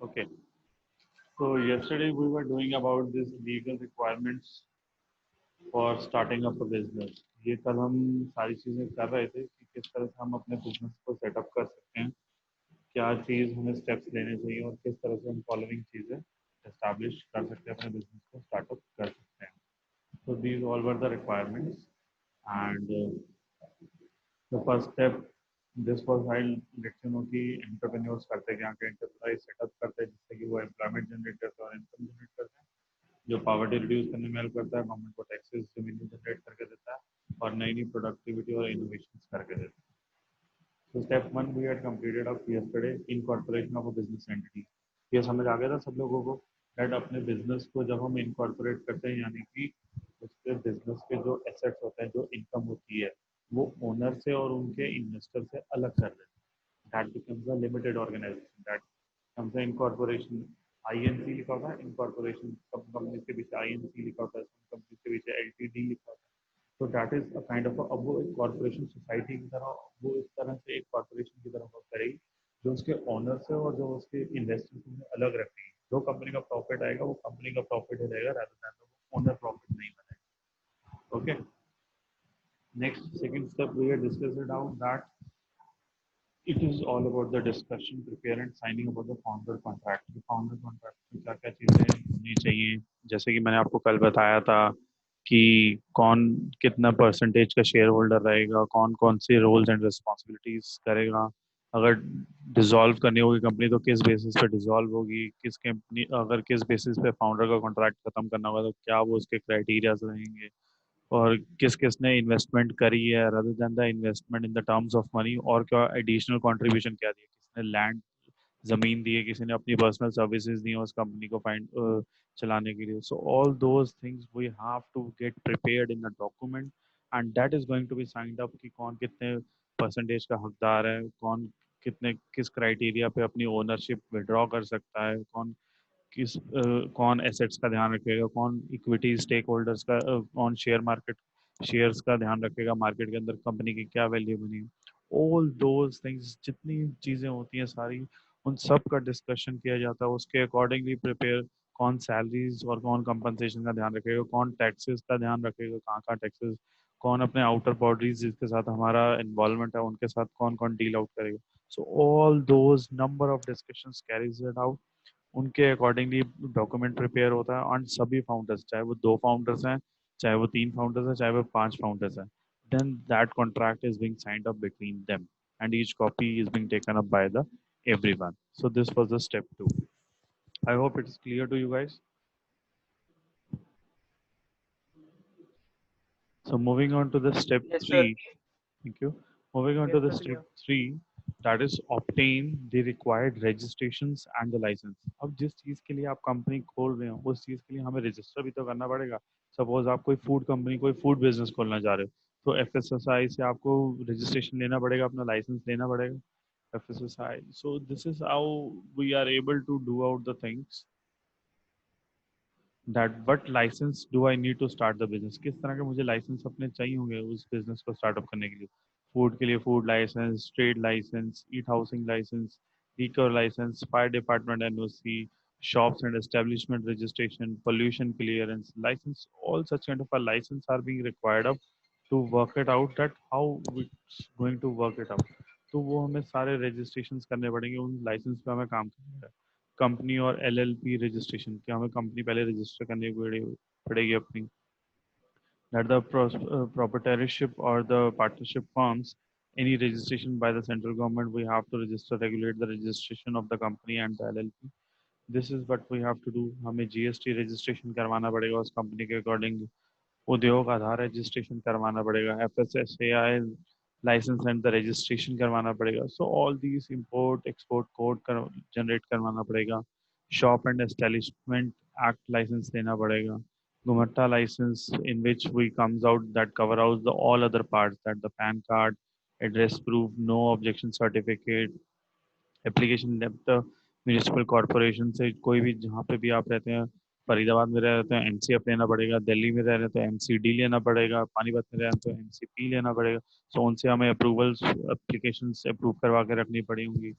Okay. So yesterday we were doing about this legal requirements for starting up a business. ये कल हम सारी चीज़ें कर रहे थे कि किस तरह से हम अपने बिजनेस को सेटअप कर सकते हैं, क्या चीज़ हमें स्टेप्स लेने चाहिए और किस तरह से हम फॉलोइंग चीज़ें एस्टैब्लिश कर सकते हैं, अपने बिजनेस को स्टार्टअप कर सकते हैं. So these all were the requirements, and the first step this was I'll let you know कि एंटरप्रेन्योर्स करते क्या क्या एंटरप्राइज सेटअप करते हैं जिससे कि वो एम्प्लॉयमेंट जनरेट करते हैं और इनकम जनरेट करते हैं, जो पॉवर्टी रिड्यूस करने में हेल्प करता है, गवर्नमेंट को टैक्सेस रेवेन्यू जनरेट करके देता है और नई नई प्रोडक्टिविटी और इनोवेशन करके देता है. So step one we had completed up yesterday, incorporation of a business entity. ये समझ आ गया था सब लोगों को that अपने बिजनेस को जब हम इनकॉर्पोरेट करते हैं यानी कि उसके बिजनेस के जो एसेट्स होते हैं, जो इनकम होती है, वो ओनर से और उनके इन्वेस्टर से अलग कर देते हैं. That becomes a limited organization. That comes a incorporation. INC लिखा होता है, इनकॉर्पोरेशन सब कंपनी के पीछे INC लिखा होता है, सब कंपनी के पीछे LTD लिखा होता है. तो that is a kind of अब वो एक कॉर्पोरेशन सोसाइटी की तरह, वो इस तरह से एक कॉर्पोरेशन की तरह वर्क करेगी जो उसके ओनर से और जो उसके इन्वेस्टर से अलग रखेगी. जो कंपनी का प्रॉफिट आएगा वो कंपनी का प्रॉफिट ही रहेगा, रादर दैन वो ओनर प्रॉफिट नहीं बनेगा. Okay. Next second step we have discussed out that it is all about the discussion, prepare and signing about the founder contract. तो फाउंडर कॉन्ट्रैक्ट में क्या क्या चीज़ें होनी चाहिए, जैसे कि मैंने आपको कल बताया था कि कौन कितना परसेंटेज का शेयर होल्डर रहेगा, कौन कौन सी रोल्स एंड रिस्पॉन्सिबिलिटीज करेगा, अगर डिसॉल्व करनी होगी कंपनी तो किस बेसिस पे डिसॉल्व होगी, किस कंपनी अगर किस बेसिस पे फाउंडर का कॉन्ट्रैक्ट खत्म करना होगा तो क्या वो उसके क्राइटेरियाज रहेंगे, और किस किसने इन्वेस्टमेंट करी है rather than the investment in the terms of money, और क्या एडिशनल कंट्रीब्यूशन क्या दिया, किसने लैंड जमीन दी है, किसी ने अपनी पर्सनल सर्विसेज दी है उस कंपनी को फाइंड चलाने के लिए. So all those things we have to get prepared in a document and that is going to be signed up कि कौन कितने परसेंटेज का हकदार है, कौन कितने किस क्राइटेरिया पे अपनी ओनरशिप विड्रॉ कर सकता है, कौन एसेट्स का ध्यान रखेगा, कौन इक्विटी स्टेक होल्डर्स का, कौन शेयर मार्केट शेयर्स का ध्यान रखेगा, मार्केट के अंदर कंपनी की क्या वैल्यू बनी. ऑल दोज थिंग्स जितनी चीज़ें होती हैं सारी उन सब का डिस्कशन किया जाता है, उसके अकॉर्डिंगली प्रिपेयर कौन सैलरीज और कौन कंपनसेशन का ध्यान रखेगा, कौन टैक्सेस का ध्यान रखेगा, कहाँ कहाँ टैक्सेस, कौन अपने आउटर बॉडीज जिसके साथ हमारा इन्वॉल्वमेंट है उनके साथ कौन कौन डील आउट करेगा. सो all those number of discussions carries it out, उनके अकॉर्डिंगली डॉक्यूमेंट प्रिपेयर होता है और सभी फाउंडर्स, चाहे वो 2 फाउंडर्स हैं, चाहे वो 3 फाउंडर्स हैं, चाहे वो 5 फाउंडर्स हैं, then that contract is being signed up between them and each copy is being taken up by the everyone. So this was the step 2. I hope it's clear to you guys. So moving on to the step Yes, sir. 3. Thank you. Moving on to Yes, the sir. step Yeah. 3, that is obtain the required registrations and the license. अब जिस चीज़ के लिए आप company खोल रहे हो उस चीज़ के लिए हमें रजिस्टर भी तो करना पड़ेगा. सपोज आप कोई फूड कंपनी, कोई फूड बिजनेस खोलना चाह रहे हो तो FSSAI से आपको रजिस्ट्रेशन लेना पड़ेगा, अपना लाइसेंस लेना पड़ेगा, FSSAI. So this is how we are able to do out the things that what license do I need to start the business, किस तरह के मुझे लाइसेंस अपने चाहिए होंगे उस बिजनेस को स्टार्टअप करने के लिए. फूड के लिए food licence, trade licence, eat housing licence, liquor license, fire department NOC, shops and establishment registration, pollution clearance license, all such kind of a license are being required of to work it out that how it's going to work it out. तो वो हमें सारे registration करने पड़ेंगे, उन licence पे हमें काम करना है. कंपनी और LLP रजिस्ट्रेशन की हमें कंपनी पहले रजिस्टर करनी पड़ेगी अपनी, that the proprietorship or the partnership forms any registration by the central government, we have to register, regulate the registration of the company and the LLP. This is what we have to do. हमें GST registration करवाना पड़ेगा उस company के according, उद्योग आधार registration करवाना पड़ेगा, FSSAI licence and the registration करवाना पड़ेगा. So all these import export code generate करवाना पड़ेगा, shop and establishment act licence लेना पड़ेगा, Gumata license in which we comes out that cover out the all other parts, that the PAN card, address proof, no objection certificate, application depth, municipal corporation से कोई भी जहाँ पे भी आप रहते हैं, फरीदाबाद में रह रहे हैं तो MCF लेना पड़ेगा, दिल्ली में रह रहे हैं तो MCD लेना पड़ेगा, पानीपत में रह रहे हैं तो MCP लेना पड़ेगा. सो उनसे हमें अप्रूवल्स एप्लीकेशन अप्रूव करवा के रखनी पड़ेंगी.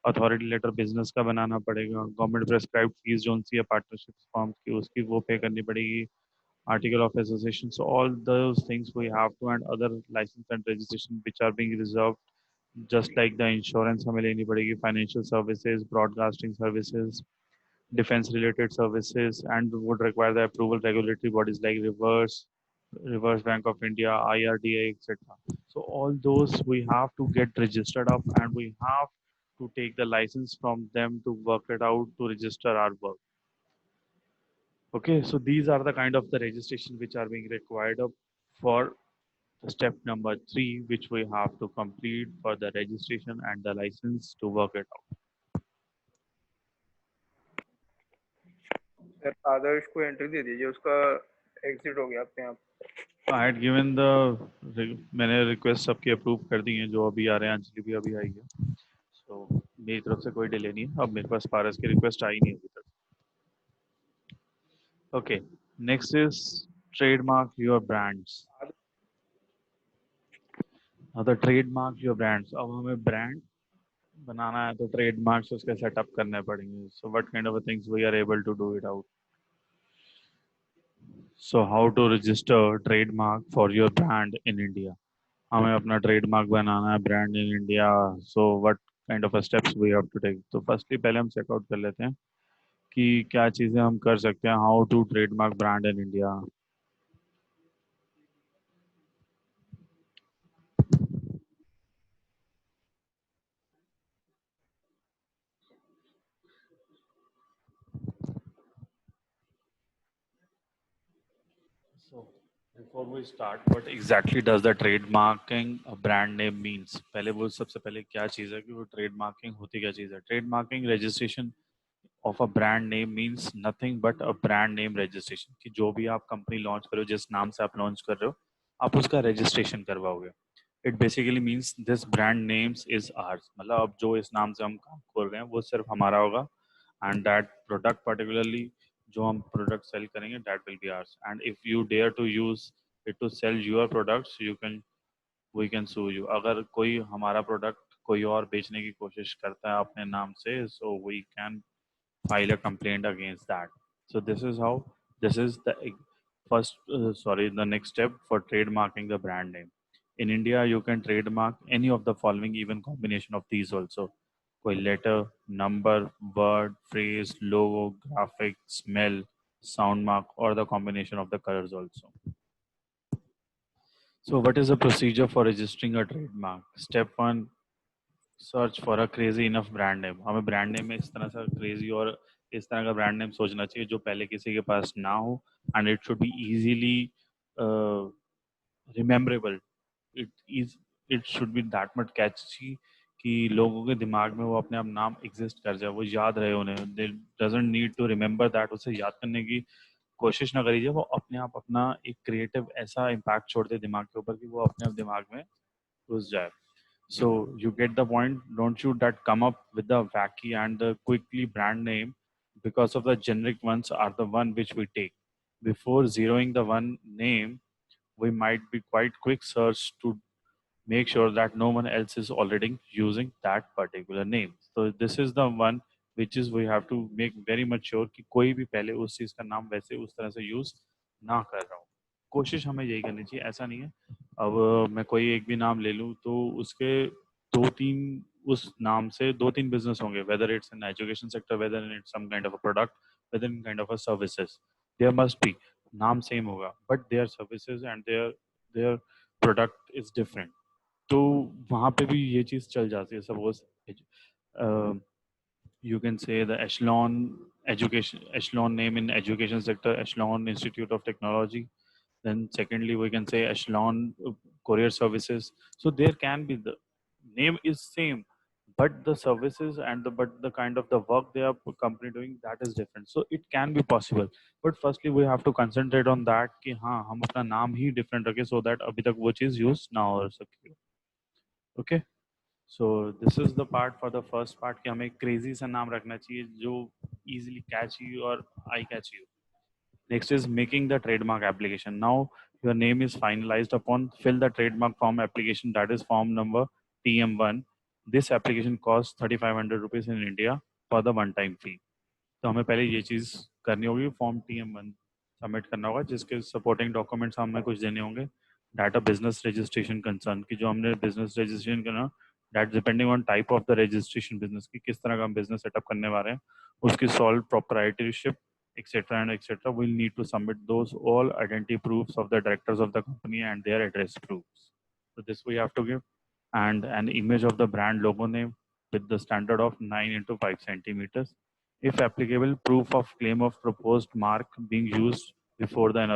अथॉरिटी लेटर बिजनेस का बनाना पड़ेगा, गवर्नमेंट प्रेस्क्राइब्ड फीस जो सी है पार्टनरशिप फॉर्म की उसकी वो पे करनी पड़ेगी, article of association. So all those things we have to, and other license and registration which are being reserved, just like the insurance हमें लेनी पड़ेगी, financial services, broadcasting services, defense related services, and would require the approval regulatory bodies like Reverse Bank of India, IRDA, etc. So all those we have to get registered up, and we have to take the license from them to work it out to register our work. Okay, so these are the kind of the registration which are being required of for step number 3, which we have to complete for the registration and the license to work it out. Sir Adarsh को entry दे दीजिए, उसका exit हो गया अपने आप। I had given the मैंने request सबकी approve कर दी हैं जो अभी आ रहे हैं, अंजलि भी अभी आई है, so मेरी तरफ से कोई डिले नहीं है, अब मेरे पास पारस की रिक्वेस्ट आई नहीं अभी तक. Okay, next is trademark your brands. Now the trademark your brands, अब हमें brand बनाना है तो ट्रेडमार्क्स उसके सेटअप करने पड़ेंगे. So what kind of things we are able to do it out. So how to register trademark for your brand in India. हमें अपना trademark बनाना है brand in India. So what kind of steps we have to take. तो firstly पहले हम checkout कर लेते हैं कि क्या चीज़ें हम कर सकते हैं. How to trademark brand in India. So before we start, what exactly does the trademarking a brand name means? पहले वो सबसे पहले क्या चीज़ है कि वो trademarking होती क्या चीज़ है. Trademarking registration of a brand name means nothing but a brand name registration. कि जो भी आप कंपनी लॉन्च करो, जिस नाम से आप लॉन्च कर रहे हो, आप उसका रजिस्ट्रेशन करवाओगे. It basically means this brand names is hours. मतलब अब जो इस नाम से हम काम खोल रहे हैं वो सिर्फ हमारा होगा, एंड दैट प्रोडक्ट पर्टिकुलरली जो हम प्रोडक्ट सेल करेंगे that will be ours. And if you dare to use it to sell your products you can we can sue you. अगर कोई हमारा प्रोडक्ट कोई और बेचने की कोशिश करता है अपने नाम से, so we can file a complaint against that. So this is the the next step for trademarking the brand name. In India, you can trademark any of the following, even combination of these also. कोई letter, number, word, phrase, logo, graphic, smell, sound mark, or the combination of the colors also. So what is the procedure for registering a trademark? Step 1, search for a crazy enough brand name. हमें brand name में इस तरह से crazy और इस तरह का brand name सोचना चाहिए जो पहले किसी के पास ना हो, and it should be easily rememberable. It is it should be that much catchy कि लोगों के दिमाग में वो अपने आप नाम एग्जिस्ट कर जाए, वो याद रहे उन्हें. They doesn't need to remember that. उसे याद करने की कोशिश ना करिए, वो अपने आप अपना एक क्रिएटिव ऐसा इम्पैक्ट छोड़ दे दिमाग के ऊपर कि वो अपने आप दिमाग में घुस जाए. So you get the point, don't you? That come up with the wacky and the quickly brand name because of the generic ones are the one which we take. Before zeroing the one name, we might be quite quick search to make sure that no one else is already using that particular name. So this is the one which is we have to make very much sure कि कोई भी पहले उस चीज़ का नाम वैसे उस तरह से यूज ना कर रहा हूँ. कोशिश हमें यही करनी चाहिए. ऐसा नहीं है अब मैं कोई एक भी नाम ले लूँ तो उसके दो तीन उस नाम से दो तीन बिजनेस होंगे, whether it's in education sector, whether in its some kind of a product, whether in kind of a services. There must be नाम सेम होगा but their services and their product is different. तो वहाँ पे भी ये चीज़ चल जाती है. Suppose you can say the echelon name in education sector, echelon institute of technology. Then secondly we can say echelon courier services. So there can be the name is same but the services and the kind of the work they are company doing that is different. So it can be possible, but firstly we have to concentrate on that कि हाँ हम अपना नाम ही different रखें so that अभी तक वो चीज़ use ना हो सके. Okay. So this is the part for the first part कि हमें क्रेजी सा नाम रखना चाहिए जो इजीली कैची और आई कैची हो. Next is making the trademark application. Now your name is finalised upon fill the trademark form application that is form number TM1. This application cost 3500 rupees in India for the one time fee. तो हमें पहले ये चीज़ करनी होगी, form TM1 submit करना होगा, जिसके supporting documents हमें कुछ देने होंगे। डाटा बिजनेस रजिस्ट्रेशन कंसर्न की जो हमने बिजनेस रजिस्ट्रेशन करना, that depending on type of the registration business की, किस तरह का हम बिजनेस सेटअप करने वाले हैं, उसकी sole proprietorship etcetera and etcetera, will need to submit those all identity proofs of the directors of the company and their address proofs. So this we have to give, and an image of the brand logo name with the standard of 9 into 5 centimeters. If applicable, proof of claim of proposed mark being used before the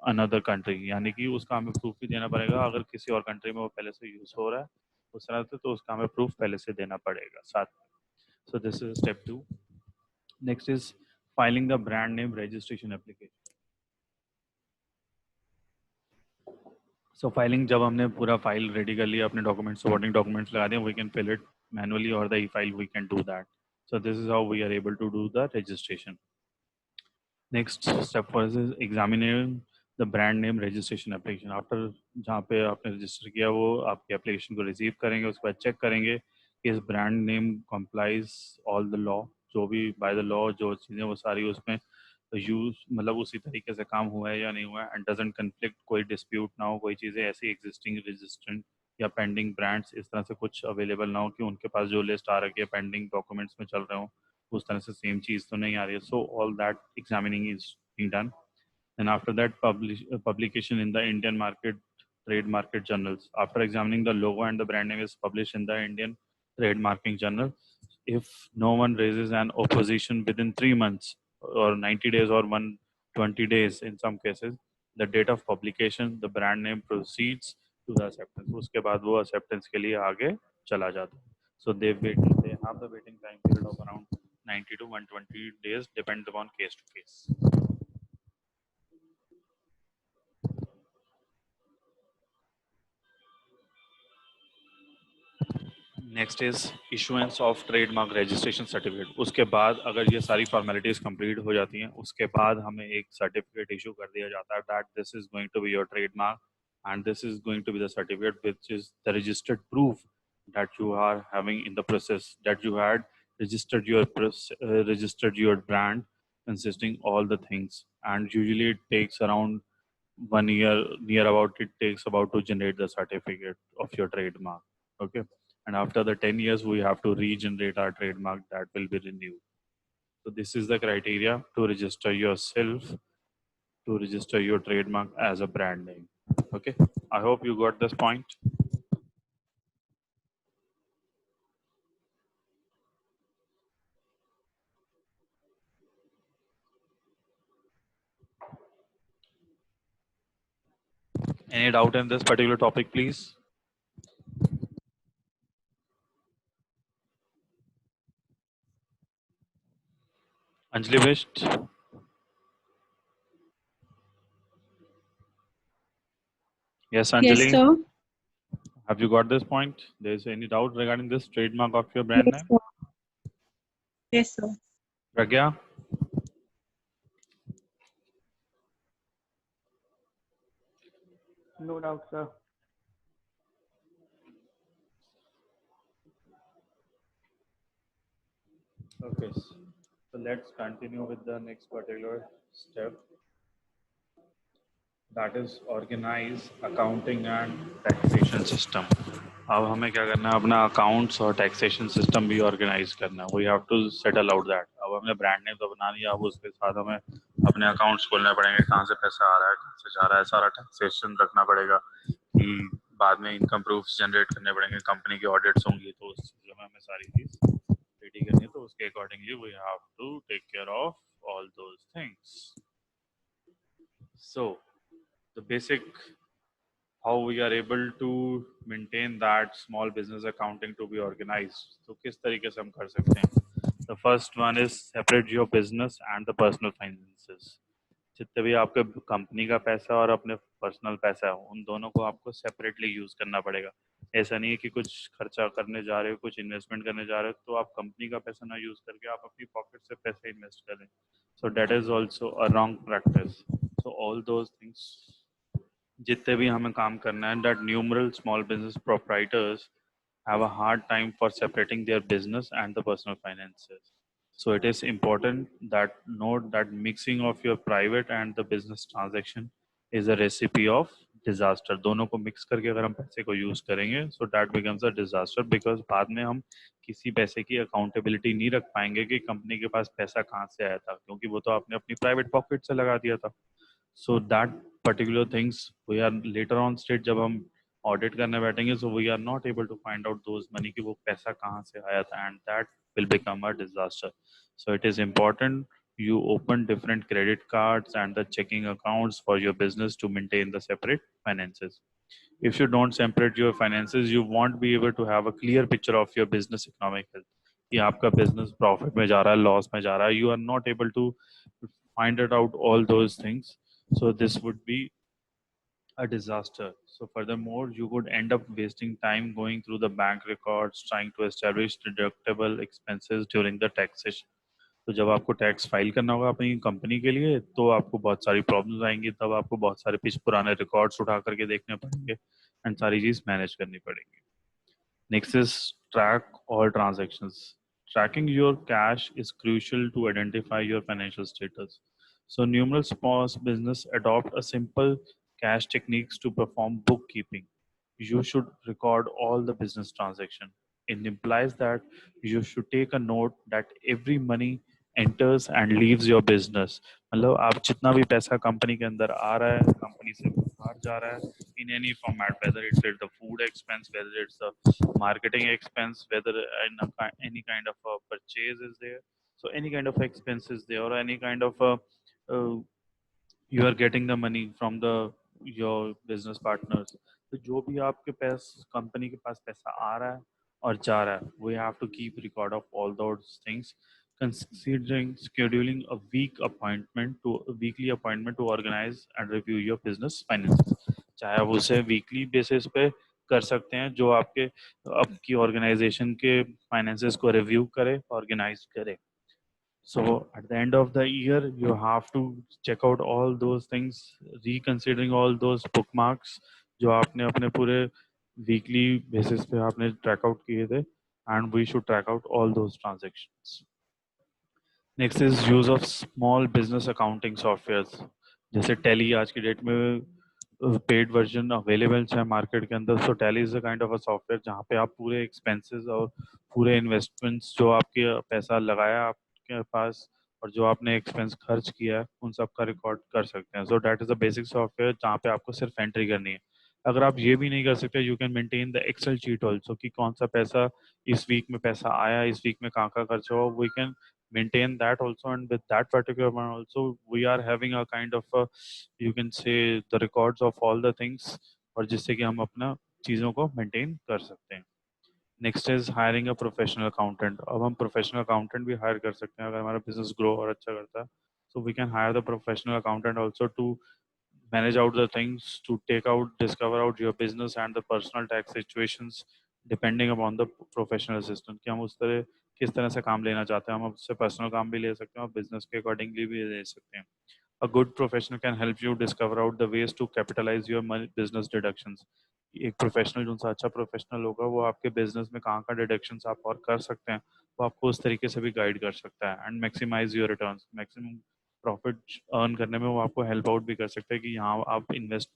another country, यानी कि उसका हमें proof भी देना पड़ेगा, अगर किसी और कंट्री में वो पहले से यूज हो रहा है उस तरह से, तो उसका हमें प्रूफ पहले से देना पड़ेगा साथ में। So this is step 2. Next is filing the brand name registration application. So filing, जब हमने पूरा फाइल रेडी कर लिया, अपने डॉक्यूमेंट्स सपोर्टिंग डॉक्यूमेंट्स लगा दिए, we can fill it manually और the e file we can do that. So this is how we are able to do the registration. Next step for is examining the brand name registration application. After जहाँ पे आपने register किया वो आपके application को receive करेंगे, उसके बाद चेक करेंगे कि इस brand name complies all the law, जो भी बाय द लॉ जो चीज़ें वो सारी उसमें यूज मतलब उसी तरीके से काम हुआ है या नहीं हुआ है, एंड डजंट कन्फ्लिक्ट, कोई डिस्प्यूट ना हो, कोई चीज़ें ऐसी एग्जिस्टिंग रजिस्ट्रेंट या पेंडिंग ब्रांड्स इस तरह से कुछ अवेलेबल ना हो कि उनके पास जो लिस्ट आ रखी है पेंडिंग डॉक्यूमेंट्स में चल रहे हो उस तरह से सेम चीज़ तो नहीं आ रही है. So all that examining is being done. And after that, publication in the Indian market trade market journals. After examining the logo and the brand name is published in the Indian trademarking journal. If no one raises an opposition within 3 months or 90 days or 120 days in some cases, the date of publication, the brand name proceeds to the acceptance. उसके बाद वो acceptance के लिए आगे चला जाता है. So they have the waiting time period of around 90 to 120 days, depends upon case to case. Next is issuance of trademark registration certificate. उसके बाद अगर ये सारी फॉर्मेलिटीज कंप्लीट हो जाती हैं, उसके बाद हमें एक सर्टिफिकेट इशू कर दिया जाता है that this is going to be your trademark and this is going to be the certificate which is the registered proof that you are having in the process, that you had registered your brand consisting all the things, and usually it takes around 1 year, near about it takes about to generate the certificate of your trademark. Okay, and after the 10 years we have to regenerate our trademark that will be renewed. So this is the criteria to register yourself, to register your trademark as a brand name. Okay, I hope you got this point. Any doubt in this particular topic, please? Anjali Vist? Yes, Anjali? Yes, sir. Have you got this point? There is any doubt regarding this trademark of your brand Yes, name? sir. Yes, sir. Pragya? No doubt, sir. Okay, so let's continue with the next particular step, that is organize accounting and taxation system. अब हमें क्या करना है, अपना accounts और taxation system भी organise करना है. We have to settle out that. अब हमने ब्रांड नेम तो बना लिया, अब उसके साथ हमें अपने अकाउंट्स खोलने पड़ेंगे, कहाँ से पैसा आ रहा है, कहाँ से जा रहा है, सारा टैक्सेशन रखना पड़ेगा कि बाद में इनकम प्रूफ्स जनरेट करने पड़ेंगे, कंपनी की ऑडिट्स होंगी, तो उस चीज़ में हमें सारी चीज़ रेडी करनी है. तो उसके accordingly we have to take care of all those things. So the basic how we are able to maintain that small business accounting to be organized. तो किस तरीके से हम कर सकते हैं? The first one is separate your business and the personal finances. जितने भी आपके कंपनी का पैसा और अपने पर्सनल पैसा है, उन दोनों को आपको सेपरेटली यूज करना पड़ेगा. ऐसा नहीं है कि कुछ खर्चा करने जा रहे हो, कुछ इन्वेस्टमेंट करने जा रहे हो, तो आप कंपनी का पैसा ना यूज करके आप अपनी पॉकेट से पैसे इन्वेस्ट करें. So that is also a wrong practice. So all those things जितने भी हमें काम करना है, that numeral small business proprietors have a hard time for separating their business and the personal finances. So it is important that note that mixing of your private and the business transaction is a recipe of disaster. दोनों को mix करके अगर हम पैसे को use करेंगे, so that becomes a disaster because बाद में हम किसी पैसे की accountability नहीं रख पाएंगे कि कंपनी के पास पैसा कहाँ से आया था, क्योंकि वो तो आपने अपनी private pocket से लगा दिया था. So that particular things we are later on state जब हम ऑडिट करने बैठेंगे, so we are not able to find out those money कि वो पैसा कहाँ से आया था, and that will become a disaster. So it is important you open different credit cards and the checking accounts for your business to maintain the separate finances. If you don't separate your finances, you won't be able to have a clear picture of your business economic health. कि आपका business profit में जा रहा है, loss में जा रहा है, you are not able to find it out all those things. So this would be a disaster. So furthermore, you could end up wasting time going through the bank records, trying to establish deductible expenses during the taxation. तो जब आपको tax file करना होगा अपनी company के लिए, तो आपको बहुत सारी प्रॉब्लम्स आएंगी, तब आपको बहुत सारे पीछे पुराने रिकॉर्ड्स उठा करके देखने पड़ेंगे एंड सारी चीज मैनेज करनी पड़ेगी. Next is track all transactions. Tracking your cash is crucial to identify your financial status. So numerous small business adopt a simple cash techniques to perform bookkeeping. You should record all the business transaction. It implies that you should take a note that every money enters and leaves your business. मतलब आप जितना भी पैसा company के अंदर आ रहा है, company से बाहर जा रहा है, in any format, whether it's the food expense, whether it's the marketing expense, whether any kind of a purchase is there, so any kind of expense is there, or any kind of uh, you are getting the money from the your business partners. तो जो भी आपके पास company के पास पैसा आ रहा है और जा रहा है, we have to keep record of all those things, considering scheduling a weekly appointment to organize and review your business finances. चाहे आप उसे वीकली बेसिस पे कर सकते हैं, जो आपके आपकी ऑर्गेनाइजेशन के फाइनेंसेस को रिव्यू करे, ऑर्गेनाइज करे. So at the end of the year, you have to check out all those things, reconsidering all those bookmarks जो आपने अपने पूरे weekly basis पे आपने track out किए थे, and we should track out all those transactions. Next is use of small business accounting softwares. जैसे Tally आज की डेट में पेड वर्जन अवेलेबल है मार्केट के अंदर. So Tally is a kind of a software जहाँ पे आप पूरे एक्सपेंसेस और पूरे इन्वेस्टमेंट्स जो आपके पैसा लगाया आपके पास और जो आपने एक्सपेंस खर्च किया है, उन सब का रिकॉर्ड कर सकते हैं. So that is a basic software जहाँ पे आपको सिर्फ एंट्री करनी है. अगर आप ये भी नहीं कर सकते, you can maintain the Excel sheet also कि कौन सा पैसा इस वीक में पैसा आया, इस वीक में कहाँ का खर्च हुआ. We can maintain that also, and with that particular one also we are having a kind of a, you can say, the records of all the things, और जिससे कि हम अपना चीज़ों को मेंटेन कर सकते हैं. Next is hiring a professional accountant. अब हम प्रोफेशनल अकाउंटेंट भी हायर कर सकते हैं अगर हमारा बिजनेस ग्रो और अच्छा करता है. So we can hire the professional accountant also to manage out the things, to take out, discover out your business and the personal tax situations depending upon the professional assistant कि हम उस तरह किस तरह से काम लेना चाहते हैं. हम उससे पर्सनल काम भी ले सकते हैं और बिजनेस के अकॉर्डिंगली भी ले सकते हैं. A good professional can help you discover out the ways to capitalize your money, business deductions. एक प्रोफेशनल जो सा अच्छा प्रोफेशनल होगा वो आपके बिजनेस में कहाँ का डिडक्शंस आप और कर सकते हैं, वो आपको उस तरीके से भी गाइड कर सकता है. And maximise your returns, maximum profit earn करने में वो आपको हेल्प आउट भी कर सकता है कि यहाँ आप इन्वेस्ट,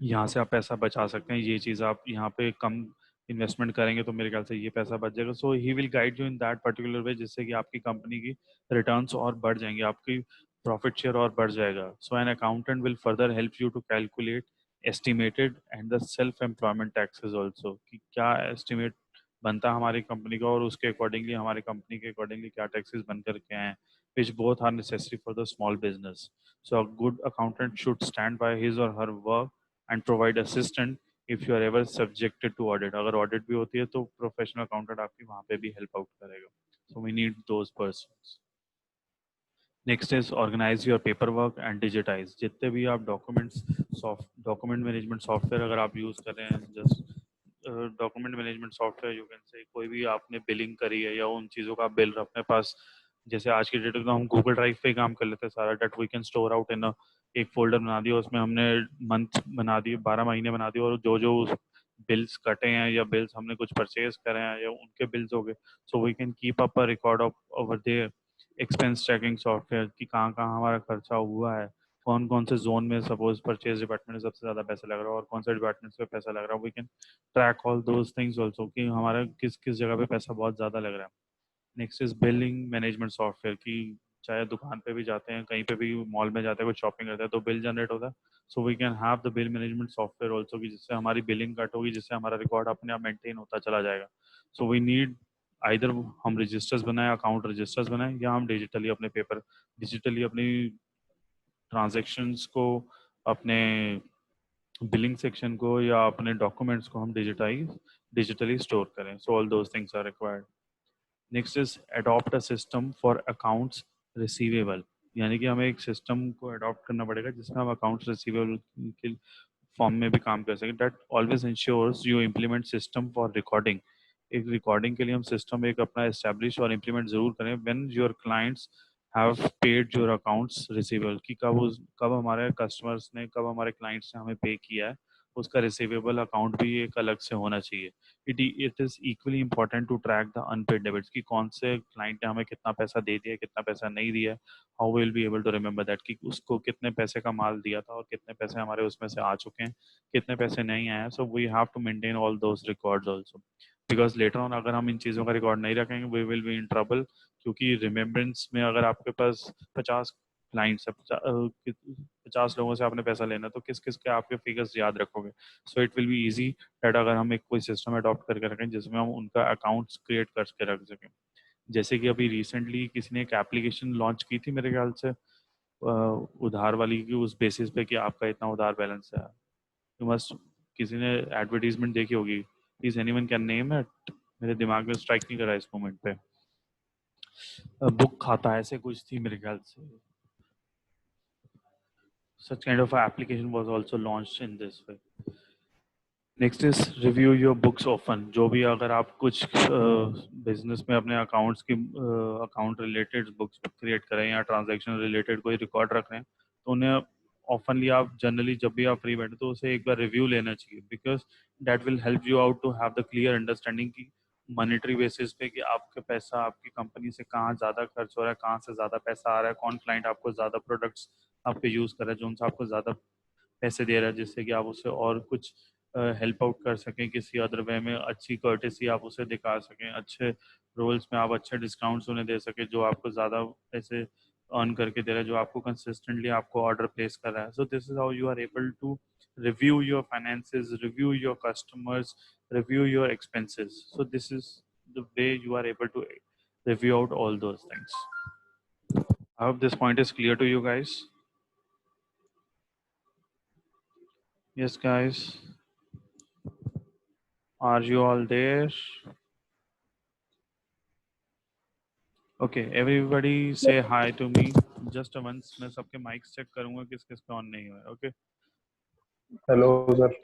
यहाँ से आप पैसा बचा सकते हैं, ये चीज़ आप यहाँ पे कम इन्वेस्टमेंट करेंगे तो मेरे ख्याल से ये पैसा बच जाएगा. So he will guide you in that particular way, जिससे कि आपकी कंपनी की रिटर्न्स और बढ़ जाएंगे, आपकी प्रॉफिट शेयर और बढ़ जाएगा. So an accountant will further help you to calculate estimated and the self employment taxes also, कि क्या एस्टिमेट बनता है हमारी कंपनी का और उसके अकॉर्डिंगली हमारी कंपनी के अकॉर्डिंगली क्या टैक्सेस बन करके आए हैं, which both are necessary for the small business. So a good accountant should stand by his or her work and provide assistance if you are ever subjected to audit. अगर audit भी होती है तो professional accountant आपकी वहाँ पे भी help out करेगा. So we need those persons. Next is organize your paperwork and digitize. जितने भी आप document management software अगर आप use कर रहे हैं, just document management software you can say, कोई भी आपने बिलिंग करी है या उन चीज़ों का बिल अपने पास, जैसे आज की डेट में हम गूगल ड्राइव पे काम कर लेते हैं सारा, data we can store out in एक फोल्डर बना दिया, उसमें हमने मंथ बना दिए, 12 महीने बना दिए, और जो जो बिल्स कटे हैं या बिल्स हमने कुछ परचेज करे हैं या उनके बिल्स हो गए, so we can keep up a record of over their expense tracking software कि कहाँ कहाँ हमारा खर्चा हुआ है, कौन कौन से जोन में सपोज परचेज डिपार्टमेंट में सबसे ज़्यादा पैसा लग रहा है और कौन से डिपार्टमेंट पे पैसा लग रहा है। We can track all those things also कि हमारा किस किस जगह पे पैसा बहुत ज़्यादा लग रहा है। Next is billing management software की चाहे दुकान पे भी जाते हैं, कहीं पे भी मॉल में जाते हैं, कुछ शॉपिंग करते हैं तो बिल जनरेट होता है। So we can have the bill management software also कि जिससे हमारी बिलिंग कट होगी, जिससे हमारा रिकॉर्ड अपने आप मेंटेन होता चला जाएगा। सो वी नीड आइदर हम रजिस्टर्स बनाए, अकाउंट रजिस्टर्स बनाए, या हम डिजिटली अपने पेपर डिजिटली अपनी ट्रांजेक्शन्स को, अपने बिलिंग सेक्शन को या अपने डॉक्यूमेंट्स को हम डिजिटली स्टोर करें। So all those things are required. Next is adopt a system for accounts receivable, यानी कि हमें एक सिस्टम को अडॉप्ट करना पड़ेगा जिसमें हम अकाउंट्स रिसीवेबल के फॉर्म में भी काम कर सकें। That always ensures you implement system for recording. एक रिकॉर्डिंग के लिए हम सिस्टम एक अपना एस्टेब्लिश और इम्प्लीमेंट जरूर करें when your clients have paid your accounts receivable, कि कब हमारे कस्टमर्स ने, कब हमारे क्लाइंट्स ने हमें पे किया है, उसका रिसीवेबल अकाउंट भी एक अलग से होना चाहिए। It is equally important to track the unpaid debits कि कौन से क्लाइंट ने हमें कितना पैसा दे दिया, कितना पैसा नहीं दिया। How will be able to remember that कि उसको कितने पैसे का माल दिया था और कितने पैसे हमारे उसमें से आ चुके हैं, कितने पैसे नहीं आए। So we have to maintain all those records also, because later on अगर हम इन चीज़ों का रिकॉर्ड नहीं रखेंगे we will be in trouble. क्योंकि रिमेम्बरेंस में अगर आपके पास 50 क्लाइंट्स है, 50 लोगों से आपने पैसा लेना, तो किस किस के आपके फिगर्स याद रखोगे। So it will be easy that अगर हम एक कोई सिस्टम अडॉप्ट करके रखें जिसमें हम उनका अकाउंट्स क्रिएट करके रख सकें। जैसे कि अभी रिसेंटली किसी ने एक एप्लीकेशन लॉन्च की थी मेरे ख्याल से उधार वाली की, उस बेसिस पे कि आपका इतना उधार बैलेंस है। यू मस्ट, किसी ने एडवर्टीजमेंट देखी होगी, please anyone can name it, मेरे दिमाग में स्ट्राइक नहीं कर रहा है इस मोमेंट पे। बुक खाता ऐसे कुछ थी मेरे ख्याल से। Such kind of application was also launched in this way. Next is review your books often. जो भी अगर आप कुछ बिजनेस में अपने अकाउंट्स की अकाउंट रिलेटेड बुक्स क्रिएट करें या ट्रांजैक्शन रिलेटेड कोई रिकॉर्ड रख रहे हैं, तो उन्हें ऑफनली आप जनरली जब भी आप फ्री बैठे तो उसे एक बार रिव्यू लेना चाहिए, because that will help you out to have the clear understanding की मॉनेटरी बेसिस पे कि आपका पैसा आपकी कंपनी से कहाँ ज़्यादा खर्च हो रहा है, कहाँ से ज़्यादा पैसा आ रहा है, कौन क्लाइंट आपको ज़्यादा प्रोडक्ट्स आपके यूज़ कर रहा है जो उनसे आपको ज़्यादा पैसे दे रहा है, जिससे कि आप उससे और कुछ हेल्प आउट कर सकें किसी अदर वे में, अच्छी कर्टेसी आप उसे दिखा सकें, अच्छे रोल्स में आप अच्छे डिस्काउंट्स उन्हें दे सकें जो आपको ज़्यादा पैसे अर्न करके दे रहा है, जो आपको कंसिस्टेंटली आपको ऑर्डर प्लेस कर रहा है। So this is how you are able to review your finances, review your customers, review your expenses. So this is the way you are able to review out all those things. I hope this point is clear to you guys. Yes, guys. Are you all there? Okay, everybody say hi to me. Just once मैं सबके mics check करूँगा किस किस का on नहीं हुआ है. Okay. Hello sir.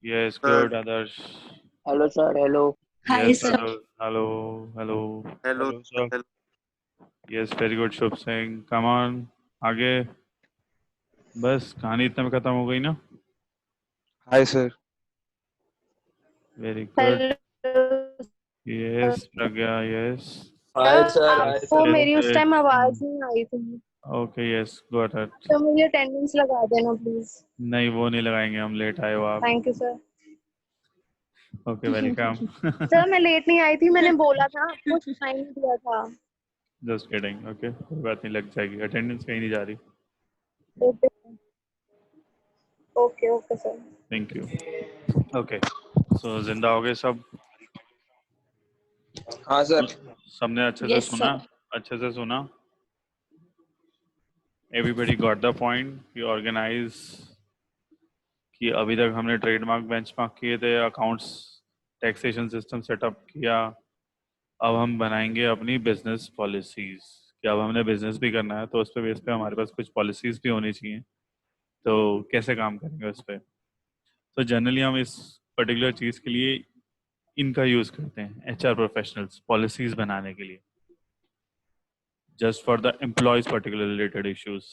Yes, good. Others. Hello sir. Hello. Hi, Yes, sir. hello, hello, hello. Hello Hello, sir. Yes, very good, Shubh Singh. Come on, आगे. बस कहानी इतने में खत्म हो गई ना. Hi sir. Very good. Hello Yes, Pragya. Yes. Hi sir. Hi आपको सर। मेरी उस टाइम आवाज नहीं आई थी, Okay, yes, go ahead. तो मुझे अटेंडेंस लगा देना प्लीज। नहीं वो नहीं लगाएंगे हम, लेट आए हो आप. Thank you sir. Okay, welcome. Sir मैं लेट नहीं आई थी, मैंने बोला था आपको, टाइम दिया था। Just kidding. Okay, कोई बात नहीं, लग जाएगी. अटेंडेंस कहीं नहीं जा रही. Okay okay okay sir. Thank you. Okay, so जिंदा हो गए सब. हाँ सर। सबने अच्छे से Yes, सुना. sir. अच्छे से सुना. Everybody got the point. कि ऑर्गेनाइज कि अभी तक हमने ट्रेडमार्क बेंचमार्क किए थे, अकाउंट्स टैक्सेशन सिस्टम सेटअप किया, अब हम बनाएंगे अपनी बिजनेस पॉलिसीज कि अब हमने बिजनेस भी करना है तो उस पे बेस पे हमारे पास कुछ पॉलिसीज भी होनी चाहिए. तो कैसे काम करेंगे उस पर. तो जनरली हम इस पर्टिकुलर चीज़ के लिए इनका यूज़ करते हैं, एचआर प्रोफेशनल्स पॉलिसीज बनाने के लिए, just for the employees particular related issues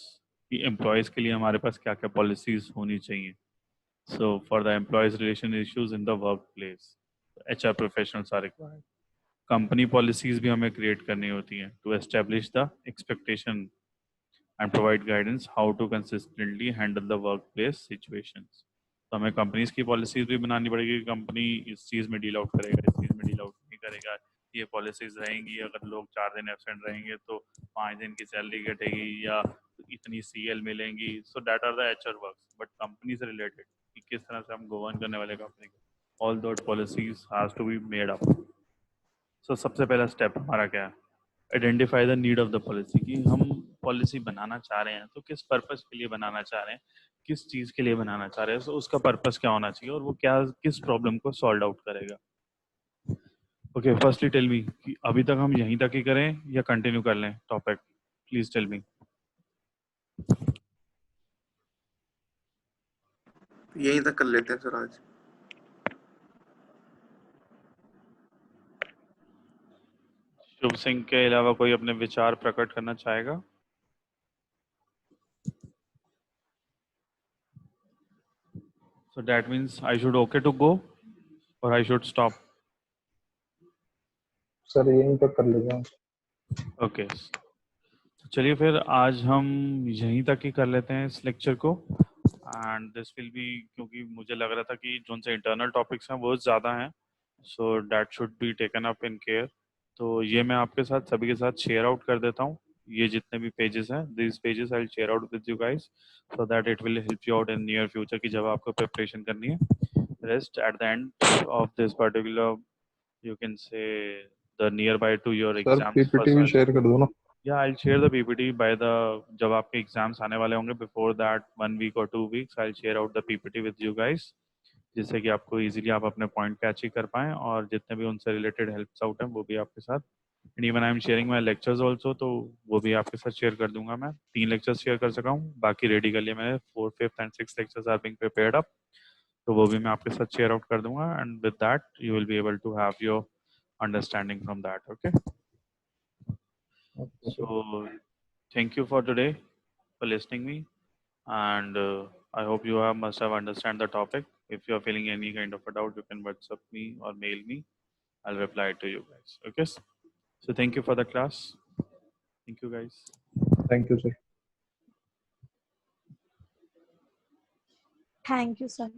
कि एम्प्लॉयज़ के लिए हमारे पास क्या क्या पॉलिसीज होनी चाहिए. So for the employees relation issues in the workplace, HR professionals are required. Company policies भी हमें क्रिएट करनी होती हैं to establish the expectation and provide guidance how to consistently handle the workplace situations. तो हमें companies की policies भी बनानी पड़ेगी कि कंपनी इस चीज़ में डील आउट करेगा, इस चीज़ में डील आउट नहीं करेगा। ये पॉलिसीज रहेंगी, अगर लोग 4 दिन एब्सेंट रहेंगे तो 5 दिन की सैलरी कटेगी या इतनी CL मिलेंगी। So that are the HR works, but company से रिलेटेड कि किस तरह से हम गवर्न करने वाले कंपनी को, all that policies has to be made up. So सबसे पहला स्टेप हमारा क्या है? Identify the need of the policy, कि हम पॉलिसी बनाना चाह रहे हैं तो किस पर्पस के लिए बनाना चाह रहे हैं, किस चीज़ के लिए बनाना चाह रहे हैं, तो उसका पर्पस क्या होना चाहिए और वो क्या किस प्रॉब्लम को सॉल्व आउट करेगा। ओके, फर्स्टली टेल मी कि अभी तक हम यहीं तक ही करें या कंटिन्यू कर लें टॉपिक, प्लीज टेल मी। यहीं तक कर लेते हैं सर आज। शुभ सिंह के अलावा कोई अपने विचार प्रकट करना चाहेगा? So that means I should okay to go or I should stop? Sir यहीं तक कर लेते हैं। ओके, चलिए फिर आज हम यहीं तक ही कर लेते हैं इस लेक्चर को। एंड दिस विल बी, क्योंकि मुझे लग रहा था कि जो से इंटरनल टॉपिक्स हैं वो ज़्यादा हैं, so that should be taken up in care. तो ये मैं आपके साथ सभी के साथ शेयर आउट कर देता हूँ, ये जितने भी पेजेस हैं, this pages I will share out with you guys so that it will help you out in near future की जब आपको प्रिपरेशन करनी है। Rest at the end of this particular you can say the nearby to your sir exams PPT भी share कर दो ना। yeah, I'll share the PPT by the जब आपके एग्जाम्स आने वाले होंगे before that 1 week or 2 weeks I'll share out the PPT with you guys, जिससे कि आपको इजीली आप अपने पॉइंट कैच ही कर पाएं और जितने भी उनसे रिलेटेड हेल्प्स आउट हैं वो भी आपके साथ। And even I am sharing my lectures also, तो वो भी आपके साथ शेयर कर दूंगा। मैं 3 लेक्चर्स शेयर कर सका हूँ, बाकी रेडी कर लिया मैंने। 4th, 5th and 6th lectures are being prepared up, तो वो भी मैं आपके साथ शेयर आउट कर दूंगा। And with that you will be able to have your understanding from that. Okay, so thank you for today for listening me, and I hope you must have understand the topic. If you are feeling any kind of a doubt, you can WhatsApp me or mail me. I'll reply to you guys. Okay, so thank you for the class. Thank you guys. Thank you sir. Thank you, sir.